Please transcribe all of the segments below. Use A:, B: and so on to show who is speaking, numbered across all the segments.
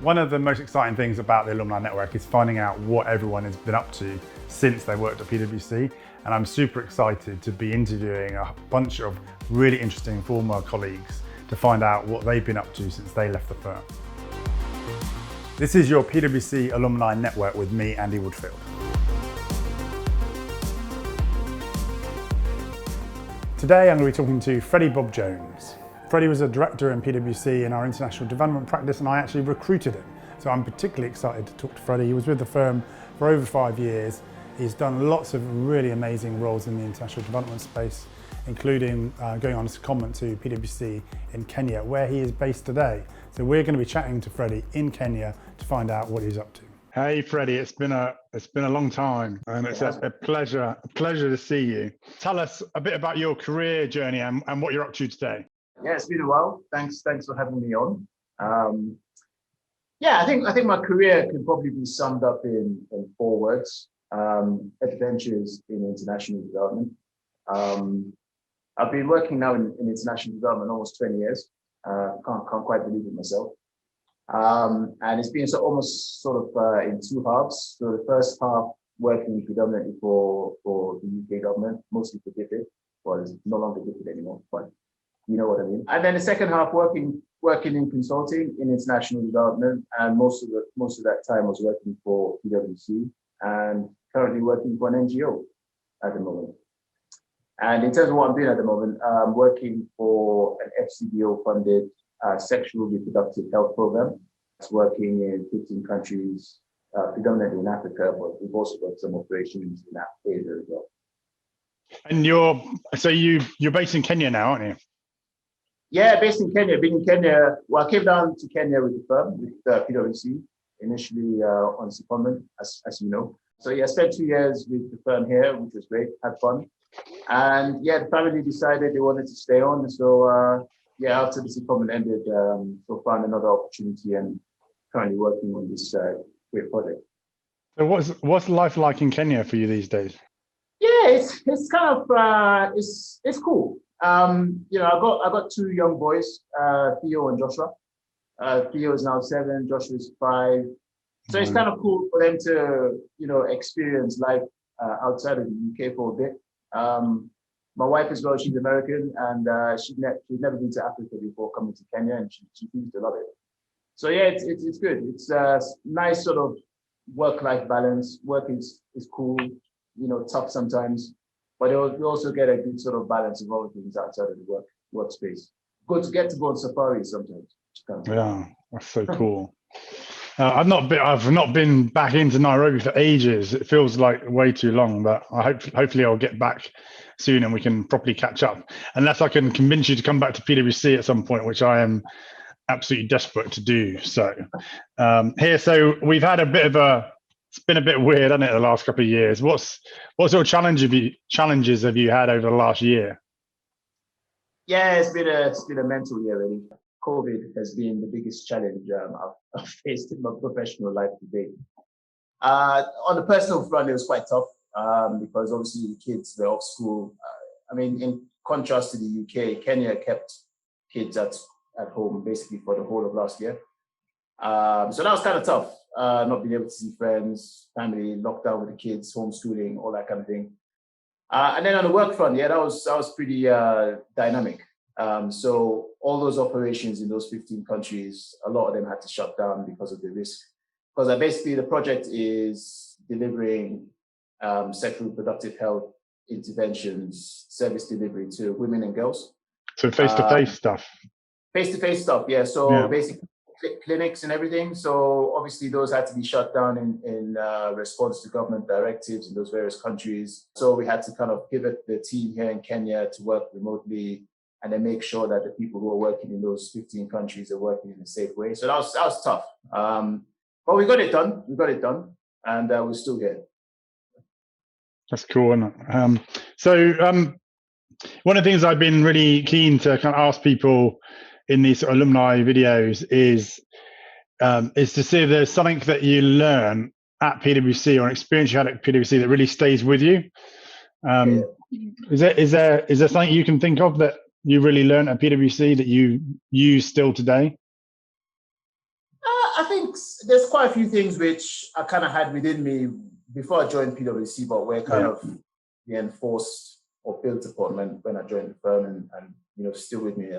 A: One of the most exciting things about the Alumni Network is finding out what everyone has been up to since they worked at PwC. And I'm super excited to be interviewing a bunch of really interesting former colleagues to find out what they've been up to since they left the firm. This is your PwC Alumni Network with me, Andy Woodfield. Today I'm going to be talking to Freddie Bob Jones. Freddie was a director in PwC in our international development practice, and I actually recruited him. So I'm particularly excited to talk to Freddie. He was with the firm for over 5 years. He's done lots of really amazing roles in the international development space, including going on a secondment to PwC in Kenya, where he is based today. So we're going to be chatting to Freddie in Kenya to find out what he's up to. Hey Freddie, it's been a long time, and it's a pleasure to see you. Tell us a bit about your career journey and what you're up to today.
B: Yeah, it's been a while. Thanks for having me on. I think my career could probably be summed up in 4 words. Adventures in international development. I've been working now in international development almost 20 years. Can't quite believe it myself. And it's been almost in 2 halves. So the first half working predominantly for the UK government, mostly for DFID. Well, it's no longer DFID anymore, but you know what I mean. And then the second half working in consulting in international development, and most of that time was working for PwC, and currently working for an NGO at the moment. And in terms of what I'm doing at the moment, I'm working for an FCDO-funded sexual reproductive health program. It's working in 15 countries, predominantly in Africa, but we've also got some operations in Asia as well.
A: And you're based in Kenya now, aren't you?
B: Yeah, based in Kenya. Been in Kenya. Well, I came down to Kenya with the firm, with PwC, initially on secondment, as you know. So yeah, I spent 2 years with the firm here, which was great, had fun. And yeah, the family decided they wanted to stay on. So after the secondment ended, so found another opportunity and currently working on this great project.
A: So what's life like in Kenya for you these days?
B: Yeah, it's kind of it's cool. I got 2 young boys, Theo and Joshua. Theo is now 7, Joshua is 5. So it's kind of cool for them to, experience life outside of the UK for a bit. My wife as well, she's American, and she's never been to Africa before coming to Kenya, and she seems to love it. So yeah, it's good. It's a nice sort of work-life balance. Work is cool, tough sometimes, but you also get a good sort of balance of all things outside of the workspace. Good to get to go on safari sometimes.
A: Yeah, that's so cool. I've not been back into Nairobi for ages. It feels like way too long, but hopefully I'll get back soon and we can properly catch up. Unless I can convince you to come back to PwC at some point, which I am absolutely desperate to do. So so we've had it's been a bit weird, hasn't it, the last couple of years? What sort of challenges have you had over the last year?
B: Yeah, it's been a mental year really. COVID has been the biggest challenge I've faced in my professional life to date. On the personal front, it was quite tough because obviously the kids were off school. In contrast to the UK, Kenya kept kids at home basically for the whole of last year. So that was kind of tough, not being able to see friends, family, locked down with the kids, homeschooling, all that kind of thing. And then on the work front, that was pretty dynamic. So all those operations in those 15 countries, a lot of them had to shut down because of the risk. Because basically the project is delivering sexual reproductive health interventions, service delivery to women and girls.
A: So face-to-face stuff.
B: Face-to-face stuff, yeah. So basically clinics and everything. So obviously those had to be shut down in response to government directives in those various countries. So we had to kind of pivot the team here in Kenya to work remotely and then make sure that the people who are working in those 15 countries are working in a safe way. So that was tough. But we got it done. And we're still here.
A: That's cool, isn't it? One of the things I've been really keen to kind of ask people in these alumni videos is to see if there's something that you learn at PwC or an experience you had at PwC that really stays with you. Is there something you can think of that you really learned at PwC that you use still today?
B: I think think there's quite a few things which I kind of had within me before I joined PwC, but were kind of reinforced or built upon when I joined the firm, and still with me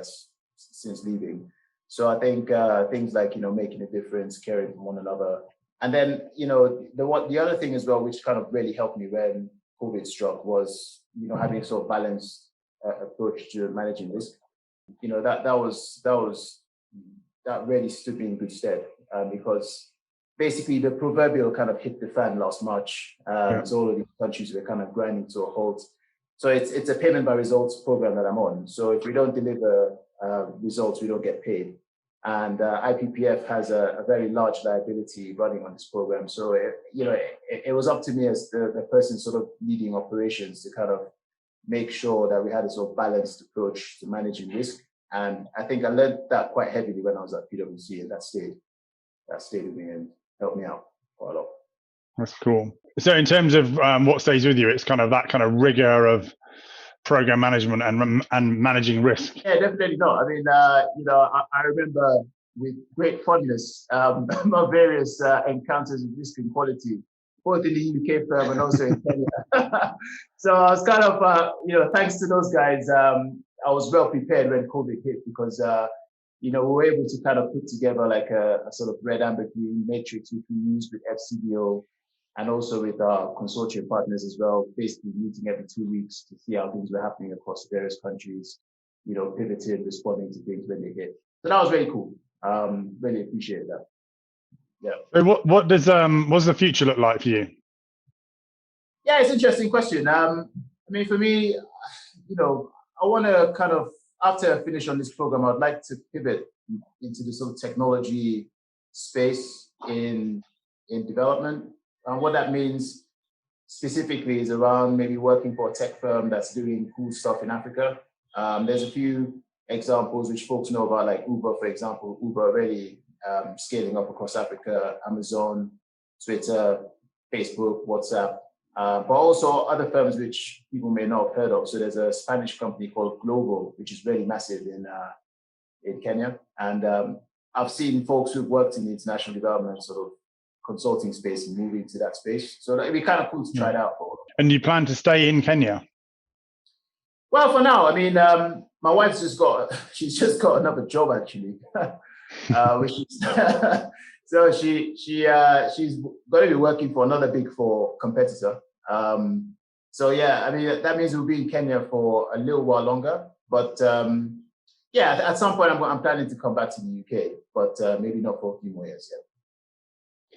B: since leaving. So I think things like making a difference, caring for one another, and then the other thing as well, which kind of really helped me when COVID struck, was having a sort of balanced approach to managing risk. That really stood me in good stead, because basically the proverbial kind of hit the fan last March. So all of these countries were kind of grinding to a halt. So it's a payment by results program that I'm on. So if we don't deliver results, we don't get paid. And IPPF has a very large liability running on this program. So it was up to me as the person sort of leading operations to kind of make sure that we had a sort of balanced approach to managing risk. And I think I learned that quite heavily when I was at PwC, and that stayed with me and helped me out quite a lot.
A: That's cool. So in terms of what stays with you, it's kind of that kind of rigor of program management and managing risk.
B: Yeah, definitely not. I mean, I remember with great fondness my various encounters with risk and quality, both in the UK firm and also in Kenya. So I was kind of, thanks to those guys, I was well prepared when COVID hit, because we were able to kind of put together like a sort of red, amber, green matrix, which we used with FCDO and also with our consortium partners as well, basically meeting every 2 weeks to see how things were happening across various countries, pivoting, responding to things when they hit. So that was really cool. Really appreciate that. Yeah.
A: So what does the future look like for you?
B: Yeah, it's an interesting question. I mean, for me, I want to kind of, after I finish on this program, I'd like to pivot into the sort of technology space in development. And what that means specifically is around maybe working for a tech firm that's doing cool stuff in Africa. There's a few examples which folks know about, like Uber, for example. Uber already scaling up across Africa, Amazon, Twitter, Facebook, WhatsApp. But also other firms which people may not have heard of. So there's a Spanish company called Glovo, which is really massive in Kenya. And I've seen folks who've worked in the international development sort of consulting space and moving to that space. So it'd be kind of cool to try it out for.
A: And you plan to stay in Kenya?
B: Well, for now, I mean, my wife's she's just got another job actually, which is so she's going to be working for another Big Four competitor. So yeah, I mean, that means we'll be in Kenya for a little while longer. But yeah, at some point I'm planning to come back to the UK, but maybe not for a few more years yet.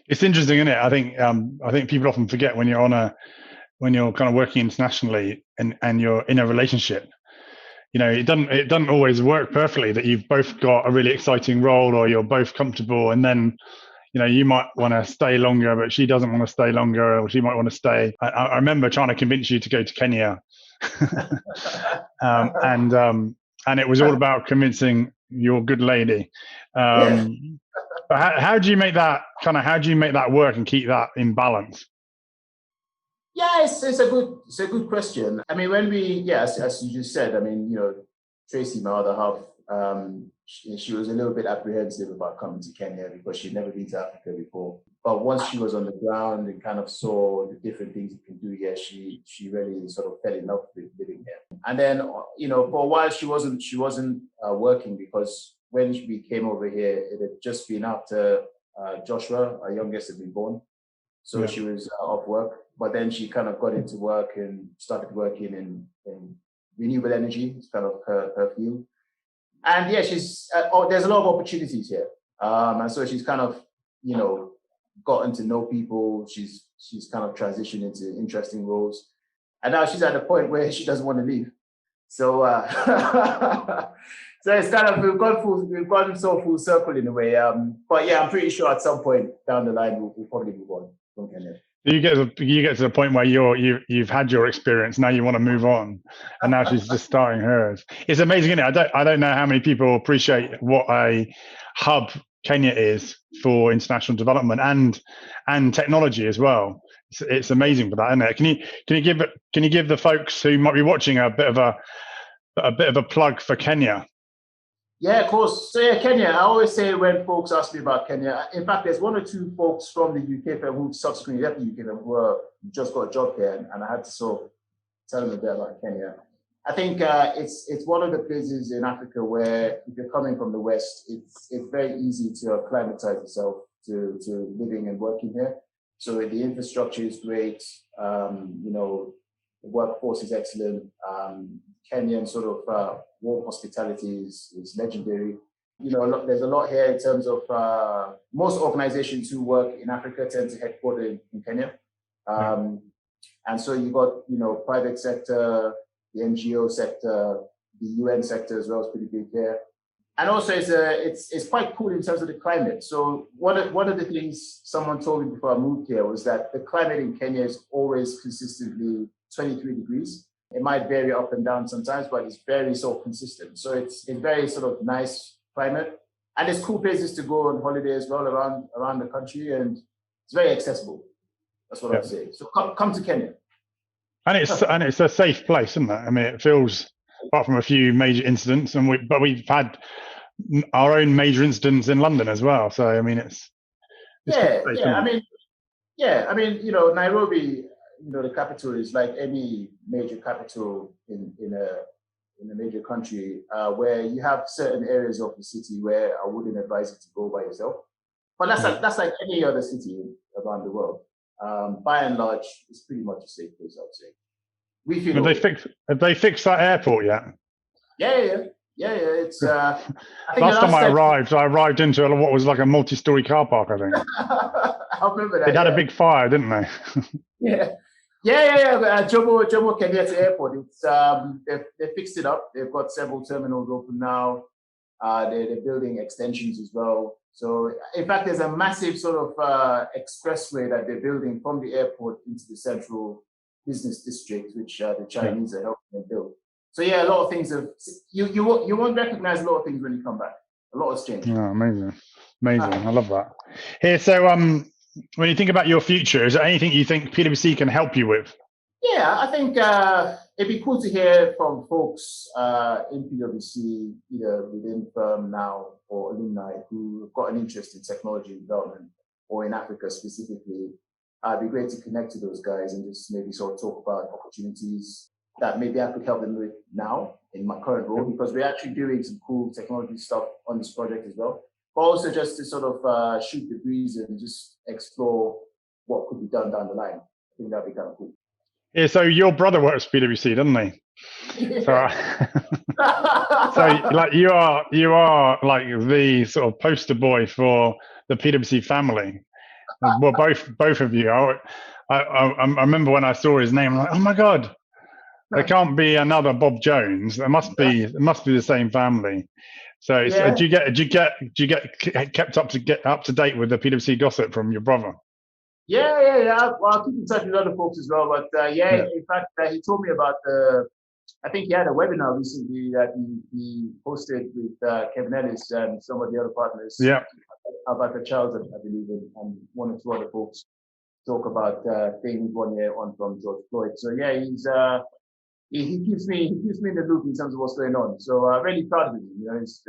A: It's interesting, isn't it? I think people often forget when you're kind of working internationally and you're in a relationship. It doesn't always work perfectly that you've both got a really exciting role or you're both comfortable, and then you might want to stay longer, but she doesn't want to stay longer, or she might want to stay. I remember trying to convince you to go to Kenya, and it was all about convincing your good lady. But how do you make that work and keep that in balance?
B: Yeah, it's a good question. I mean, when as you just said, I mean, Tracy, my other half, she was a little bit apprehensive about coming to Kenya because she'd never been to Africa before. But once she was on the ground and kind of saw the different things you can do here, she really sort of fell in love with living here. And then, for a while she wasn't working, because when we came over here, it had just been after Joshua, our youngest, had been born. So she was off work. But then she kind of got into work and started working in renewable energy. It's kind of her field. And yeah, there's a lot of opportunities here. And so she's kind of, gotten to know people. She's kind of transitioned into interesting roles. And now she's at the point where she doesn't want to leave. So so it's kind of, we've gone so full circle in a way. But yeah, I'm pretty sure at some point down the line, we'll probably move on from Kenya.
A: You get to the point where you've had your experience. Now you want to move on, and now she's just starting hers. It's amazing, isn't it? I don't know how many people appreciate what a hub Kenya is for international development and technology as well. It's amazing for that, isn't it? Can you give the folks who might be watching a bit of a plug for Kenya?
B: Yeah, of course. So yeah, Kenya. I always say when folks ask me about Kenya, in fact, there's one or two folks from the UK firm who subsequently left the UK firm who just got a job here, and I had to sort of tell them a bit about Kenya. I think it's one of the places in Africa where if you're coming from the West, it's very easy to acclimatize yourself to living and working here. So the infrastructure is great. The workforce is excellent. Kenyan sort of warm hospitality is legendary. There's a lot here in terms of most organizations who work in Africa tend to headquarter in Kenya. And so you got, private sector, the NGO sector, the UN sector as well is pretty big here. And also it's quite cool in terms of the climate. So one of the things someone told me before I moved here was that the climate in Kenya is always consistently 23 degrees. It might vary up and down sometimes, but it's very sort of consistent. So it's very sort of nice climate. And there's cool places to go on holiday as well around the country, and it's very accessible. That's what I'd say. So come to Kenya.
A: And it's a safe place, isn't it? I mean, it feels, apart from a few major incidents, but we've had our own major incidents in London as well. So I mean, it's
B: safe, I mean, Nairobi, the capital is like any major capital in a major country, where you have certain areas of the city where I wouldn't advise you to go by yourself. But that's like any other city around the world. By and large, it's pretty much a safe place, I would say. We feel
A: have they fixed that airport yet?
B: Yeah. It's I think
A: last time I arrived into what was like a multi-story car park, I think.
B: I remember that.
A: It had a big fire, didn't they?
B: Yeah. Jomo Kenyatta Airport. It's they fixed it up. They've got several terminals open now. They're building extensions as well. So in fact, there's a massive sort of expressway that they're building from the airport into the central business district, which the Chinese are helping them build. So yeah, a lot of things have you won't recognize a lot of things when you come back. A lot has changed.
A: Oh, amazing. I love that. Here, so when you think about your future, is there anything you think PwC can help you with?
B: Yeah, I think it'd be cool to hear from folks in PwC, either within firm now or alumni, who have got an interest in technology development or in Africa specifically. It'd be great to connect to those guys and just maybe sort of talk about opportunities that maybe I could help them with now in my current role, because we're actually doing some cool technology stuff on this project as well. But also just to sort of shoot the breeze and just explore what could be done down the line. I think that'd be kind of cool.
A: Yeah, so your brother works for PwC, doesn't he? Yeah. So like you are like the sort of poster boy for the PwC family. Well, both of you. I remember when I saw his name, I'm like, oh my God, there can't be another Bob Jones. It must be the same family. So do you get kept up to date with the PwC gossip from your brother?
B: Yeah. Well, I'll keep in touch with other folks as well. But in fact, he told me about I think he had a webinar recently that he hosted with Kevin Ellis and some of the other partners.
A: Yeah.
B: About the child, I believe, and one or two other folks talk about things 1 year on from George Floyd. So yeah, he keeps me in the loop in terms of what's going on. So I'm really proud of him. It's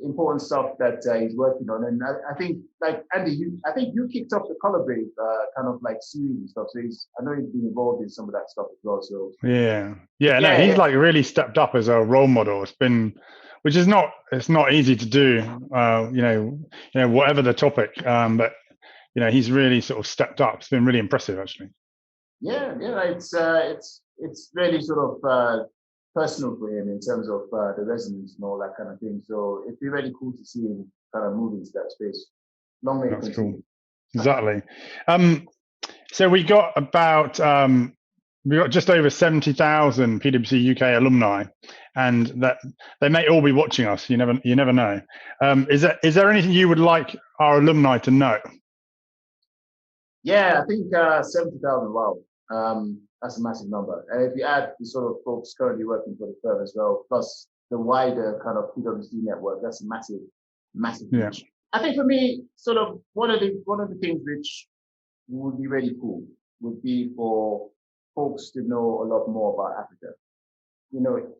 B: important stuff that he's working on. And I think, like Andy, I think you kicked off the Color Brave kind of like series and stuff. So I know he's been involved in some of that stuff as well. So he's like really stepped up as a role model. It's not easy to do. Whatever the topic, but he's really sort of stepped up. It's been really impressive, actually. Yeah, it's really sort of personal for him in terms of the resonance and all that kind of thing. So it'd be really cool to see him kind of move into that space. Long way.
A: That's cool. Exactly. So we got just over 70,000 PwC UK alumni, and that they may all be watching us. You never know. Is there anything you would like our alumni to know?
B: Yeah, I think 70,000. Wow. That's a massive number. And if you add the sort of folks currently working for the firm as well, plus the wider kind of PwC network, that's a massive reach. I think for me, sort of one of the things which would be really cool would be for folks to know a lot more about Africa.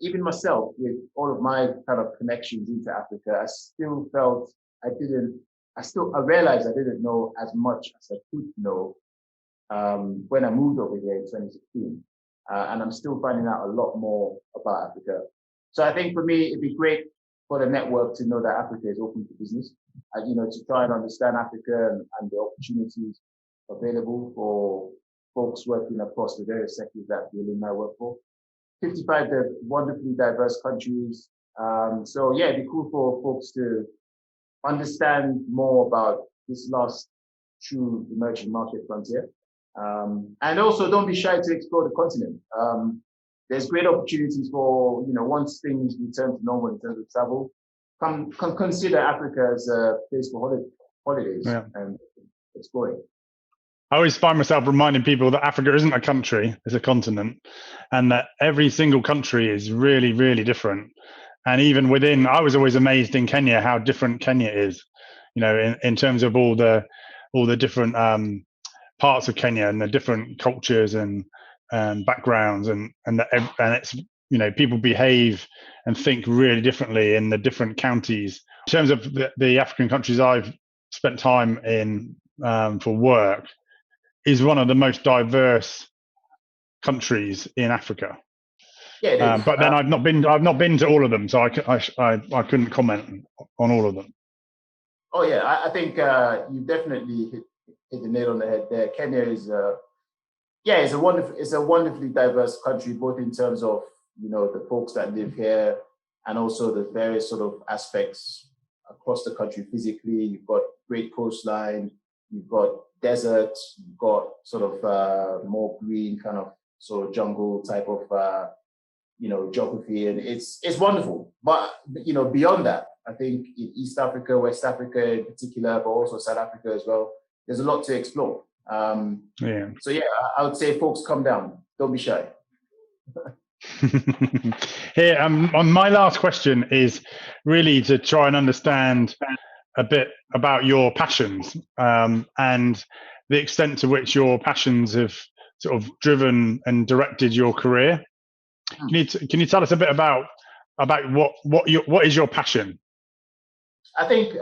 B: even myself, with all of my kind of connections into Africa, I still felt I realized I didn't know as much as I could know when I moved over here in 2016. And I'm still finding out a lot more about Africa. So I think for me, it'd be great for the network to know that Africa is open to business, to try and understand Africa and the opportunities available for folks working across the various sectors that the alumni work for. 55 wonderfully diverse countries. So yeah, it'd be cool for folks to understand more about this last true emerging market frontier. And also don't be shy to explore the continent. There's great opportunities for, once things return to normal in terms of travel, consider Africa as a place for holidays and exploring.
C: I always find myself reminding people that Africa isn't a country, it's a continent, and that every single country is really, really different. And even within, I was always amazed in Kenya how different Kenya is, in terms of all the different parts of Kenya and the different cultures and backgrounds, and it's, people behave and think really differently in the different counties. In terms of the African countries I've spent time in for work, is one of the most diverse countries in Africa.
B: Yeah,
C: but then I've not been to all of them, so I couldn't comment on all of them.
B: Oh yeah, I think you definitely hit the nail on the head there. Kenya is it's a wonderfully diverse country, both in terms of the folks that live here and also the various sort of aspects across the country physically. You've got great coastline, you've got desert, you've got sort of more green kind of sort of jungle type of geography, and it's wonderful. But beyond that, I think in East Africa, West Africa in particular, but also South Africa as well, there's a lot to explore. So yeah, I would say folks, come down, don't be shy.
C: Here, my last question is really to try and understand a bit about your passions and the extent to which your passions have sort of driven and directed your career. Can you tell us a bit about what is your passion?
B: I think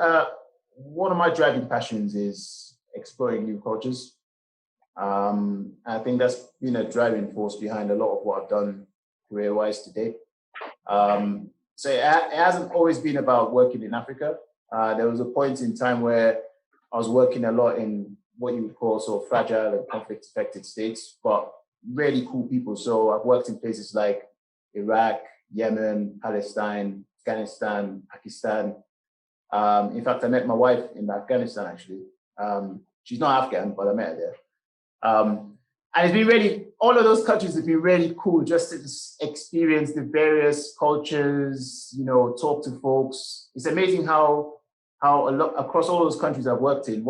B: one of my driving passions is exploring new cultures. I think that's been a driving force behind a lot of what I've done career-wise today. So it hasn't always been about working in Africa. There was a point in time where I was working a lot in what you would call sort of fragile and conflict-affected states, but really cool people. So I've worked in places like Iraq, Yemen, Palestine, Afghanistan, Pakistan. In fact, I met my wife in Afghanistan, actually. She's not Afghan, but I met her there. And it's been really, all of those countries have been really cool just to experience the various cultures, talk to folks. It's amazing how a lot across all those countries I've worked in,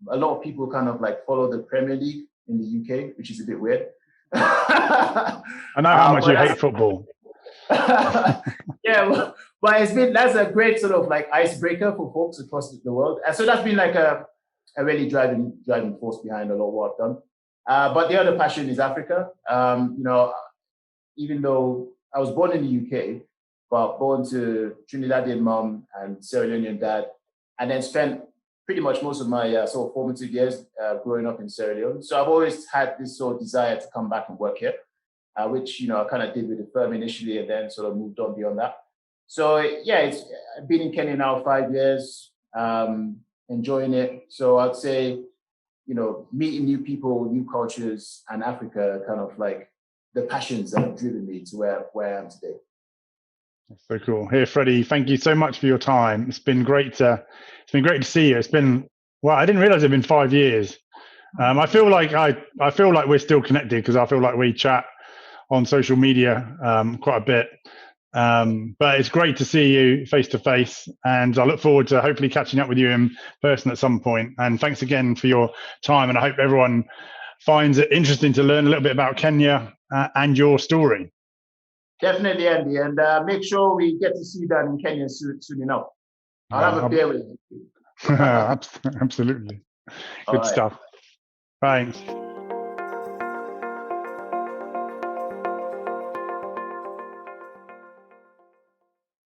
B: a lot of people kind of like follow the Premier League in the UK, which is a bit weird.
C: I know how much you hate football.
B: Yeah, but that's a great sort of like icebreaker for folks across the world. And so that's been like a really driving force behind a lot of what I've done. But the other passion is Africa. Even though I was born in the UK, but born to Trinidadian mom and Sierra Leonean dad, and then spent pretty much most of my sort of formative years growing up in Sierra Leone. So I've always had this sort of desire to come back and work here, which I kind of did with the firm initially, and then sort of moved on beyond that. So yeah, I've been in Kenya now 5 years, enjoying it. So I'd say, meeting new people, new cultures, and Africa are kind of like the passions that have driven me to where I am today.
C: That's so cool. Here, Freddie, thank you so much for your time. It's been great to see you. I didn't realize it'd been 5 years. I feel like we're still connected because I feel like we chat on social media quite a bit. But it's great to see you face to face, and I look forward to hopefully catching up with you in person at some point. And thanks again for your time, and I hope everyone finds it interesting to learn a little bit about Kenya and your story.
B: Definitely, Andy, and make sure we get to see you down in Kenya soon enough. I'll have a beer with you.
C: Absolutely. Good stuff. Thanks.